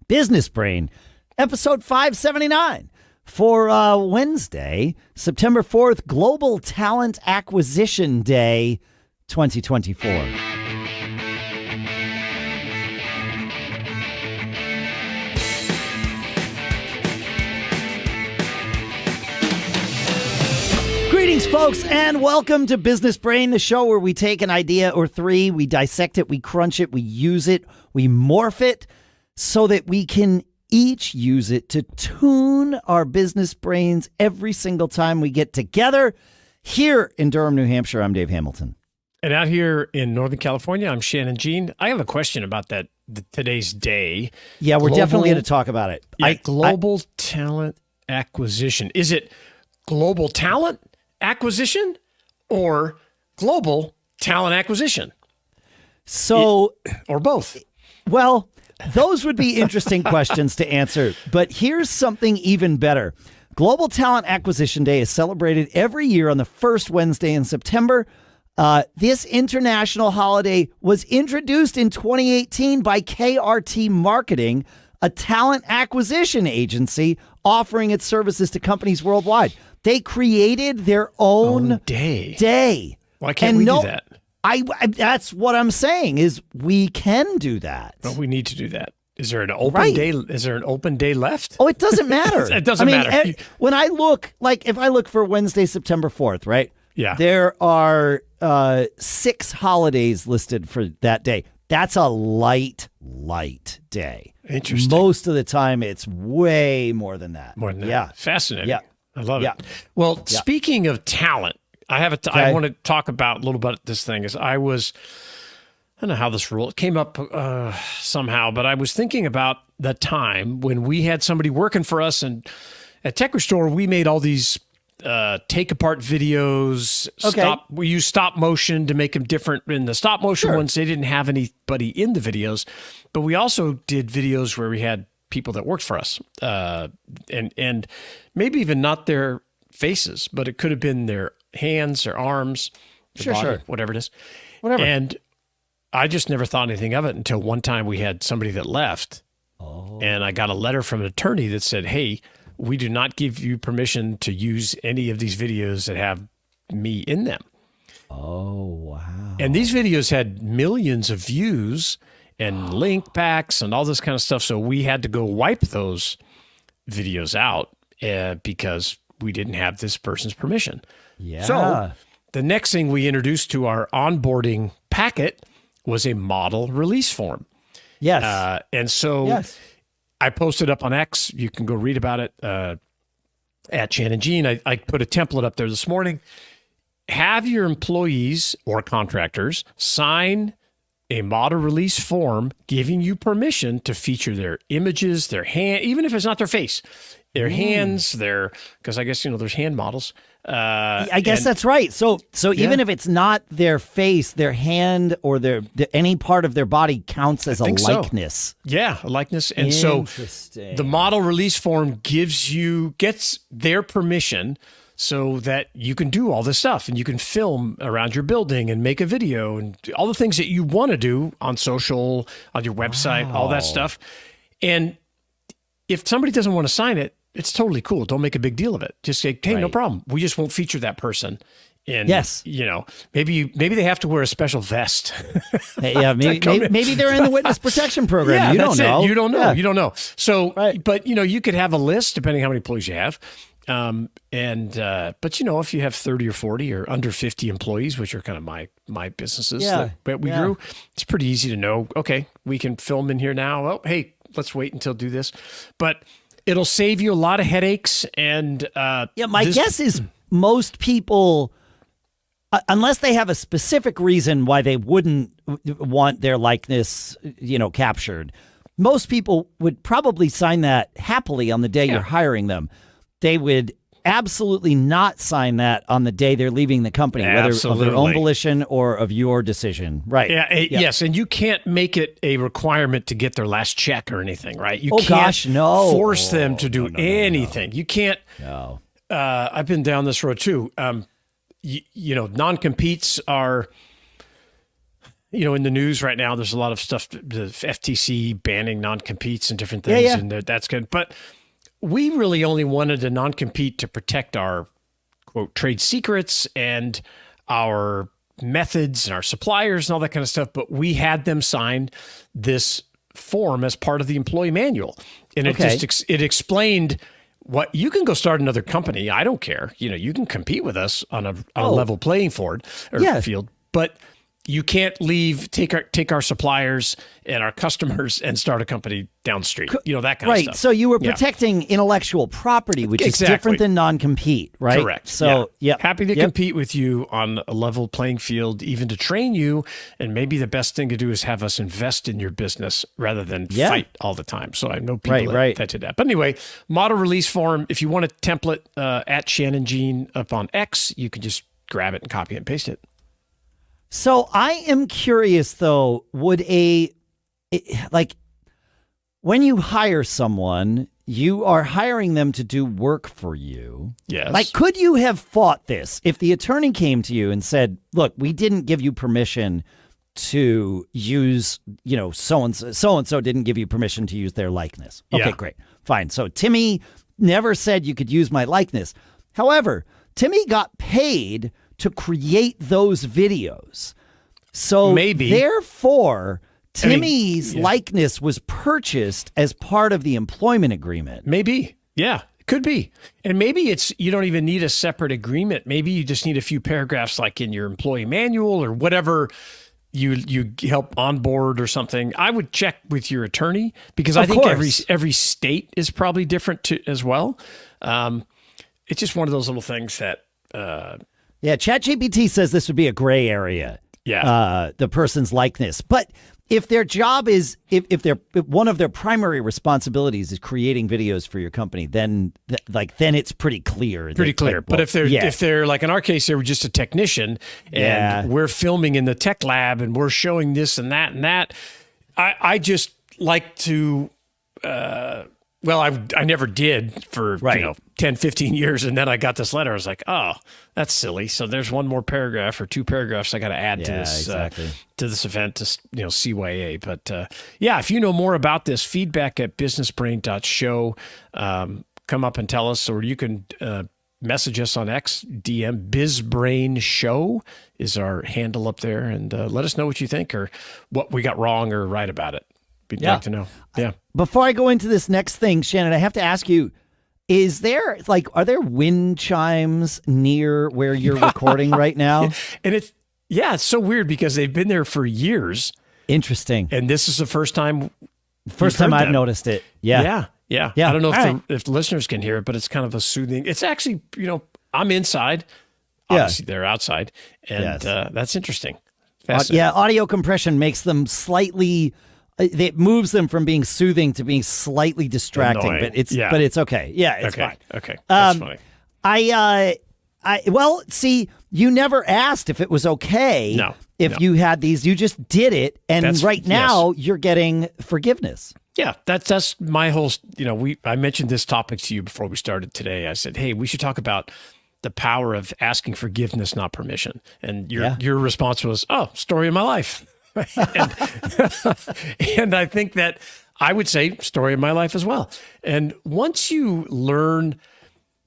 Business Brain, episode 579 for Wednesday, September 4th, Global Talent Acquisition Day 2024. Greetings, folks, and welcome to Business Brain, the show where we take an idea or three, we dissect it, we crunch it, we use it, we morph it so that we can each use it to tune our business brains every single time we get together. Here in Durham, New Hampshire, I'm Dave Hamilton. And out here in Northern California, I'm Shannon Jean. I have a question about today's day. Yeah, we're definitely going to talk about it. Global talent acquisition. Is it global talent acquisition or global talent acquisition? Or both? Well, those would be interesting questions to answer. But here's something even better. Global Talent Acquisition Day is celebrated every year on the first Wednesday in September. This international holiday was introduced in 2018 by KRT Marketing, a talent acquisition agency offering its services to companies worldwide. They created their own day. Why can't we do that? That's what I'm saying is we can do that. But we need to do that. Is there an open day? Is there an open day left? Oh, it doesn't matter. It doesn't matter. When I look, if I look for Wednesday, September 4th, right? Yeah. There are 6 holidays listed for that day. That's a light day. Interesting. Most of the time, it's way more than that. More than that. Yeah. Fascinating. Yeah. I love it. Well, speaking of talent, I want to talk about a little bit this thing. I don't know how this rule came up somehow, but I was thinking about the time when we had somebody working for us, and at Tech Restore, we made all these take apart videos. We used stop motion to make them different. In the stop motion ones, they didn't have anybody in the videos, but we also did videos where we had people that worked for us, and maybe even not their faces, but it could have been their hands, their arms, their body, whatever it is. Whatever. And I just never thought anything of it until one time we had somebody that left, and I got a letter from an attorney that said, "Hey, we do not give you permission to use any of these videos that have me in them." Oh, wow. And these videos had millions of views and link backs and all this kind of stuff. So we had to go wipe those videos out because we didn't have this person's permission. Yeah. So the next thing we introduced to our onboarding packet was a model release form. Yes. And so I posted up on X. You can go read about it at Shannon Jean. I put a template up there this morning. Have your employees or contractors sign a model release form giving you permission to feature their images, their hand, even if it's not their face, their hands, because I guess, there's hand models. I guess that's right. So even if it's not their face, their hand or any part of their body counts as a likeness. So. Yeah, a likeness. And so the model release form gets their permission so that you can do all this stuff and you can film around your building and make a video and all the things that you want to do on social, on your website, all that stuff. And if somebody doesn't want to sign it, it's totally cool. Don't make a big deal of it. Just say, hey, no problem. We just won't feature that person. And, maybe they have to wear a special vest. Maybe they're in the witness protection program. Yeah, you don't know. You don't know. Yeah. You don't know. So, but you could have a list depending how many employees you have. But if you have 30 or 40 or under 50 employees, which are kind of my businesses that we grew, it's pretty easy to know, okay, we can film in here now. Oh, hey, let's wait until do this. But it'll save you a lot of headaches. And my guess is most people, unless they have a specific reason why they wouldn't want their likeness, captured, most people would probably sign that happily on the day you're hiring them. They would absolutely not sign that on the day they're leaving the company, whether of their own volition or of your decision. Right. Yes. And you can't make it a requirement to get their last check or anything, right? You can't force them to do anything. You can't. No. I've been down this road too. Non-competes are, in the news right now, there's a lot of stuff, the FTC banning non-competes and different things, and that's good. But we really only wanted a non-compete to protect our, quote, trade secrets and our methods and our suppliers and all that kind of stuff. But we had them sign this form as part of the employee manual. And it explained what you can go start another company. I don't care. You can compete with us on a level playing field, but you can't take our suppliers and our customers and start a company downstream. That kind of stuff. Right. So you were protecting intellectual property, which is different than non-compete, right? Correct. So happy to compete with you on a level playing field, even to train you. And maybe the best thing to do is have us invest in your business rather than fight all the time. So I know people that did that. But anyway, model release form. If you want a template at Shannon Jean up on X, you can just grab it and copy it and paste it. So I am curious, though, when you hire someone, you are hiring them to do work for you. Yes. Could you have fought this if the attorney came to you and said, look, we didn't give you permission to use, so-and-so didn't give you permission to use their likeness. Okay, great. Fine. So Timmy never said you could use my likeness. However, Timmy got paid to create those videos. So therefore, Timmy's likeness was purchased as part of the employment agreement. Maybe. Yeah, could be. And maybe you don't even need a separate agreement. Maybe you just need a few paragraphs like in your employee manual or whatever you help onboard or something. I would check with your attorney because I think every state is probably different as well. It's just one of those little things that... ChatGPT says this would be a gray area. The person's likeness. But if their job is, if one of their primary responsibilities is creating videos for your company, then it's pretty clear. But if they're like in our case, they were just a technician and we're filming in the tech lab and we're showing this and that and that. I just like to. I never did for 10, 15 years. And then I got this letter. I was like, oh, that's silly. So there's one more paragraph or two paragraphs I got to add to this event to CYA. But if you know more about this, feedback at businessbrain.show. Come up and tell us, or you can message us on X, DM. BizBrain Show is our handle up there. And let us know what you think or what we got wrong or right about it. We'd like to know. Yeah. Before I go into this next thing, Shannon, I have to ask you, are there wind chimes near where you're recording right now? And it's so weird because they've been there for years. Interesting. And this is the first time I've noticed it. Yeah. I don't know if the listeners can hear it, but it's kind of a soothing. It's actually, I'm inside. Obviously, they're outside. And that's interesting. Audio compression makes them slightly... It moves them from being soothing to being slightly distracting, annoying. but it's okay. Yeah, it's fine. Okay, that's funny. See, you never asked if it was okay. If you had these, you just did it, and now you're getting forgiveness. Yeah, that's my whole. I mentioned this topic to you before we started today. I said, hey, we should talk about the power of asking forgiveness, not permission. And your response was, oh, story of my life. and I think that I would say story of my life as well. And once you learn,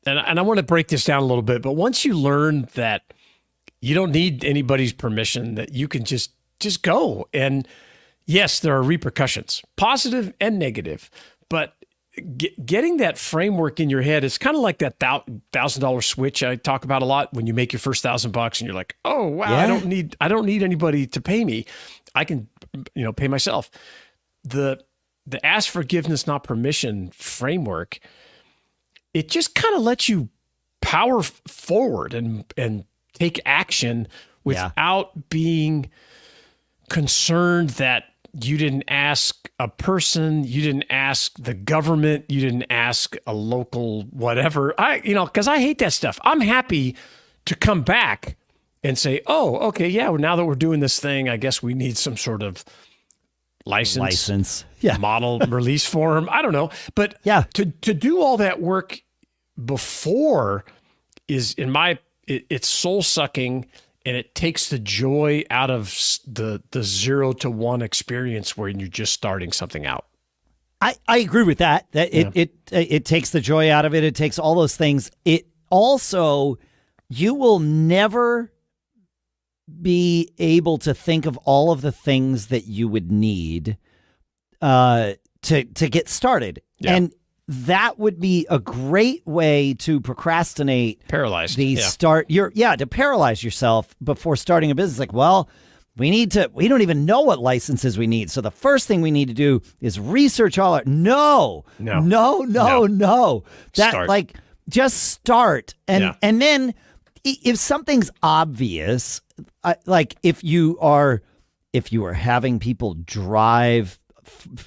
and I want to break this down a little bit, but once you learn that you don't need anybody's permission, that you can just go. And yes, there are repercussions, positive and negative, but getting that framework in your head, it's kind of like that $1,000 switch I talk about a lot. When you make your first $1,000 and you're like, oh wow, I don't need anybody to pay me. I can, pay myself. The ask forgiveness, not permission framework, it just kind of lets you power forward and take action without being concerned that you didn't ask a person, you didn't ask the government, you didn't ask a local whatever. Because I hate that stuff. I'm happy to come back and say, oh, okay, now that we're doing this thing, I guess we need some sort of license. Model release form. I don't know. But to do all that work before is, it's soul sucking and it takes the joy out of the 0 to 1 experience where you're just starting something out. I agree with that. It takes the joy out of it. It takes all those things. It also, you will never be able to think of all of the things that you would need to get started. Yeah. And that would be a great way to procrastinate. Paralyze. To paralyze yourself before starting a business. Like, well, we don't even know what licenses we need. So the first thing we need to do is research all our, no. Just start. And then if something's obvious, like if you are having people drive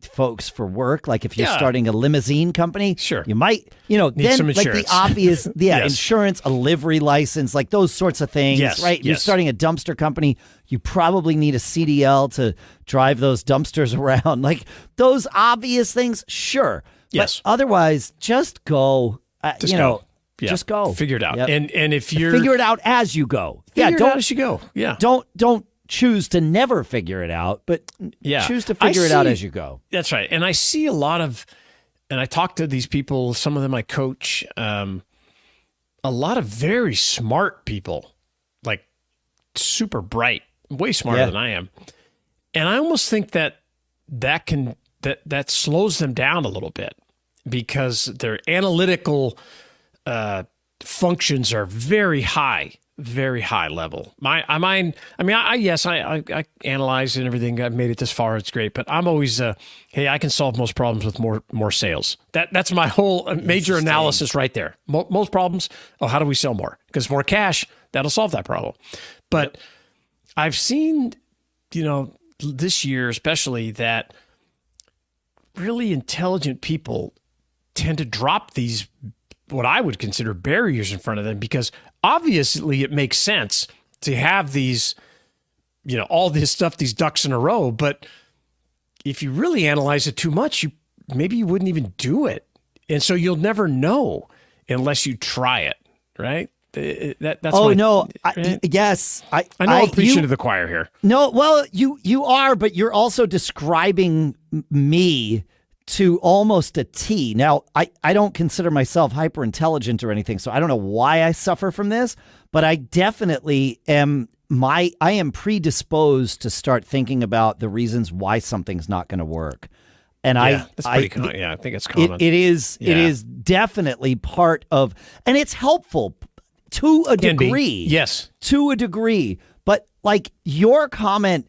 folks for work, like if you're starting a limousine company, sure, you might, need then some like the obvious, Yes. insurance, a livery license, like those sorts of things, right? Yes. You're starting a dumpster company, you probably need a CDL to drive those dumpsters around, like those obvious things, sure. Yes. But otherwise, just go, go. Yeah. Just go. Figure it out. Yep. And if you're... Figure it out as you go. Figure it out as you go. Yeah. Don't choose to never figure it out, but choose to figure it out as you go. That's right. And I see a lot of, and I talk to these people, some of them I coach, a lot of very smart people, like super bright, way smarter than I am. And I almost think that slows them down a little bit because their analytical functions are very high level. I analyze and everything. I've made it this far. It's great, but I'm always, hey, I can solve most problems with more sales. That's my whole major analysis right there. Most problems. Oh, how do we sell more? Because more cash, that'll solve that problem. But I've seen, this year especially, that really intelligent people tend to drop these, what I would consider barriers in front of them, because obviously it makes sense to have these, all this stuff, these ducks in a row. But if you really analyze it too much, maybe you wouldn't even do it. And so you'll never know unless you try it, right? That's yes. I know I'm preaching to the choir here. No, well, you are, but you're also describing me to almost a T. Now, I don't consider myself hyper intelligent or anything, so I don't know why I suffer from this, but I definitely am I am predisposed to start thinking about the reasons why something's not going to work. And that's pretty common. I think it's common. It is definitely part of, and it's helpful to a degree. Yes. To a degree. But like your comment,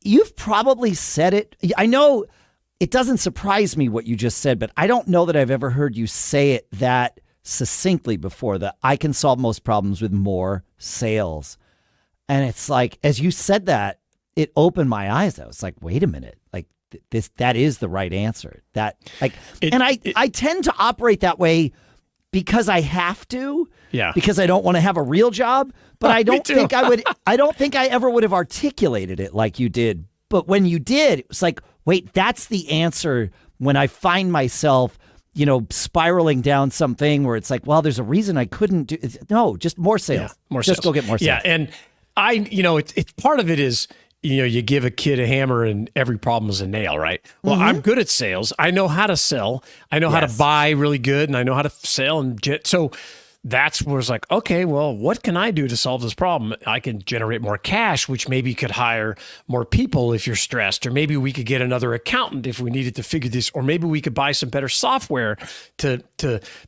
you've probably said it. I know it doesn't surprise me what you just said, but I don't know that I've ever heard you say it that succinctly before, that I can solve most problems with more sales. And it's like, as you said that, it opened my eyes. I was like, wait a minute, like that is the right answer. That like, I tend to operate that way because I have to, because I don't want to have a real job, but I don't think I ever would have articulated it like you did. But when you did, it was like, wait, that's the answer when I find myself, spiraling down something where it's like, well, there's a reason I couldn't do it. No, just more sales. Just go get more sales. Yeah. And it's part of it is, you give a kid a hammer and every problem is a nail, right? Well, I'm good at sales. I know how to sell. I know how to buy really good, and I know how to sell. So that's where it's like, okay, well, what can I do to solve this problem? I can generate more cash, which maybe could hire more people if you're stressed, or maybe we could get another accountant if we needed to figure this, or maybe we could buy some better software to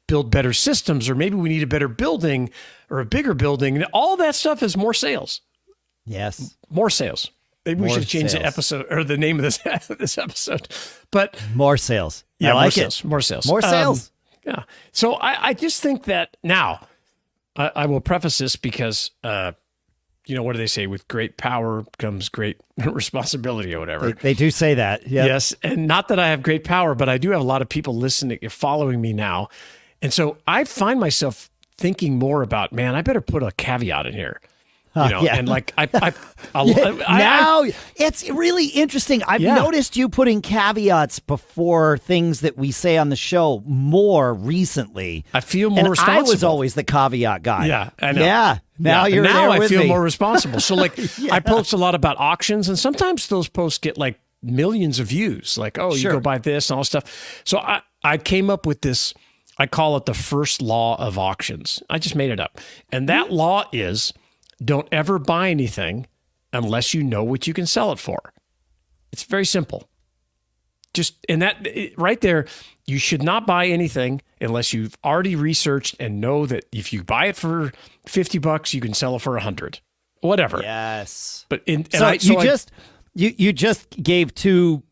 build better systems, or maybe we need a better building or a bigger building. And all that stuff is more sales. Yes. More sales. Maybe we should change the episode or the name of this episode. But more sales. Yeah, I like more sales. More sales. Yeah. So I just think that now I will preface this because, what do they say? With great power comes great responsibility or whatever. They do say that. Yep. Yes. And not that I have great power, but I do have a lot of people listening, following me now. And so I find myself thinking more about, man, I better put a caveat in here. And like now it's really interesting. I've noticed you putting caveats before things that we say on the show more recently. I feel more responsible. I was always the caveat guy. Yeah, I know. Now you're now there I with feel me. more responsible. So like I post a lot about auctions, and sometimes those posts get like millions of views. Like, oh, you go buy this and all this stuff. So I came up with this. I call it the first law of auctions. I just made it up, and that law is: don't ever buy anything unless you know what you can sell it for. It's very simple. And that right there, you should not buy anything unless you've already researched and know that if you buy it for $50, you can sell it for $100, whatever. Yes. But you just gave two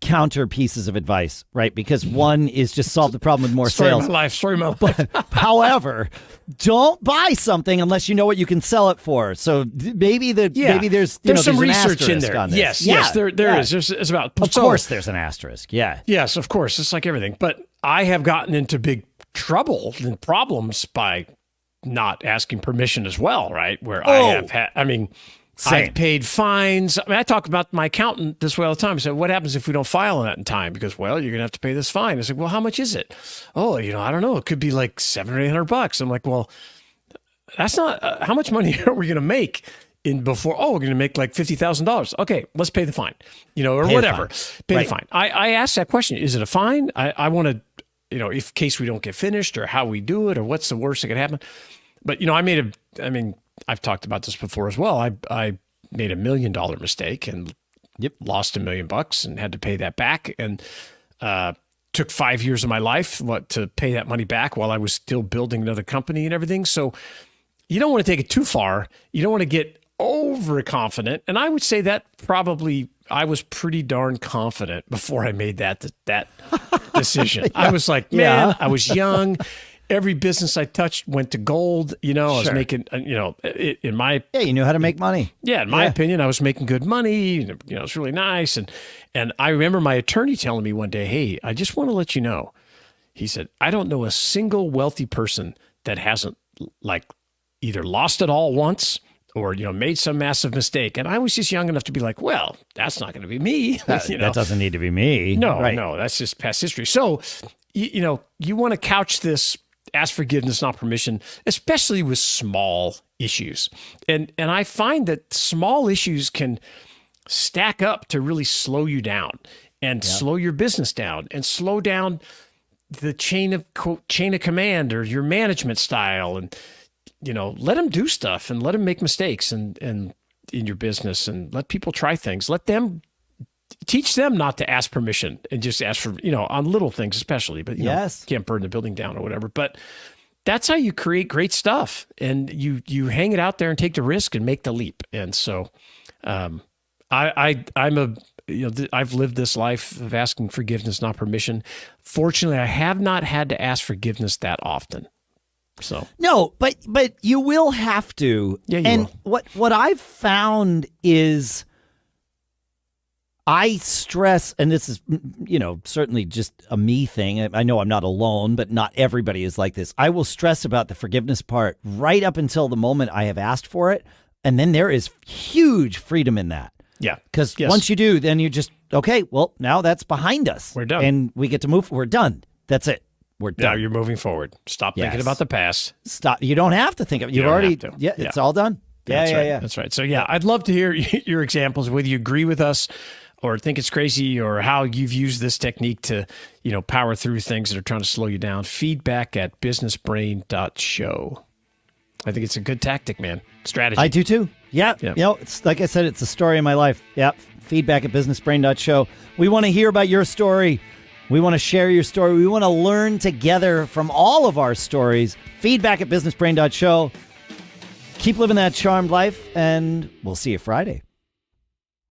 counter pieces of advice, right? Because one is just solve the problem with more sales. Story of my life. However, don't buy something unless you know what you can sell it for. So maybe there's some an research in asterisk there. on this. Yes, there is. It's about. Of course, there's an asterisk. Yeah. Yes, of course. It's like everything. But I have gotten into big trouble and problems by not asking permission as well, right? Where I have had. I mean. Same. I've paid fines. I mean, I talk about my accountant this way all the time. He said, what happens if we don't file on that in time? Because, well, you're going to have to pay this fine. I said, well, how much is it? Oh, I don't know. It could be like $700 or $800. I'm like, well, that's not, how much money are we going to make we're going to make like $50,000. Okay, let's pay the fine, or pay whatever. The the fine. I asked that question. Is it a fine? I want to, in case we don't get finished or how we do it or what's the worst that could happen. But, I've talked about this before as well. I made $1 million mistake and lost $1 million and had to pay that back, and took 5 years of my life to pay that money back while I was still building another company and everything. So you don't want to take it too far. You don't want to get overconfident. And I would say that probably I was pretty darn confident before I made that decision. Yeah. I was like, man, I was young. Every business I touched went to gold. I was making, in my... Yeah, you knew how to make money. Yeah, in my opinion, I was making good money. It's really nice. And I remember my attorney telling me one day, hey, I just want to let you know. He said, I don't know a single wealthy person that hasn't either lost it all once or, made some massive mistake. And I was just young enough to be like, well, that's not going to be me. That doesn't need to be me. No, that's just past history. So, you want to couch this, ask forgiveness, not permission, especially with small issues. And I find that small issues can stack up to really slow you down and slow your business down and slow down the chain of command or your management style. And, let them do stuff and let them make mistakes and in your business, and let people try things. Teach them not to ask permission and just ask for, on little things especially, but can't burn the building down or whatever. But that's how you create great stuff, and you hang it out there and take the risk and make the leap. And so I've lived this life of asking forgiveness, not permission. Fortunately, I have not had to ask forgiveness that often. So no, but you will have to. Yeah, you will. What I've found is, I stress, and this is, certainly just a me thing. I know I'm not alone, but not everybody is like this. I will stress about the forgiveness part right up until the moment I have asked for it. And then there is huge freedom in that. Yeah. Because once you do, then you just, okay, well, now that's behind us. We're done. And we get to move. We're done. That's it. We're done. Now you're moving forward. Stop thinking about the past. Stop. You don't have to think of it. You've already, it's all done. Yeah. That's right. So I'd love to hear your examples, whether you agree with us or think it's crazy, or how you've used this technique to, power through things that are trying to slow you down. Feedback@businessbrain.show. I think it's a good tactic, man. Strategy. I do too. Yeah. It's like I said, it's a story of my life. Yeah. Feedback@businessbrain.show. We want to hear about your story. We want to share your story. We want to learn together from all of our stories. Feedback@businessbrain.show. Keep living that charmed life, and we'll see you Friday.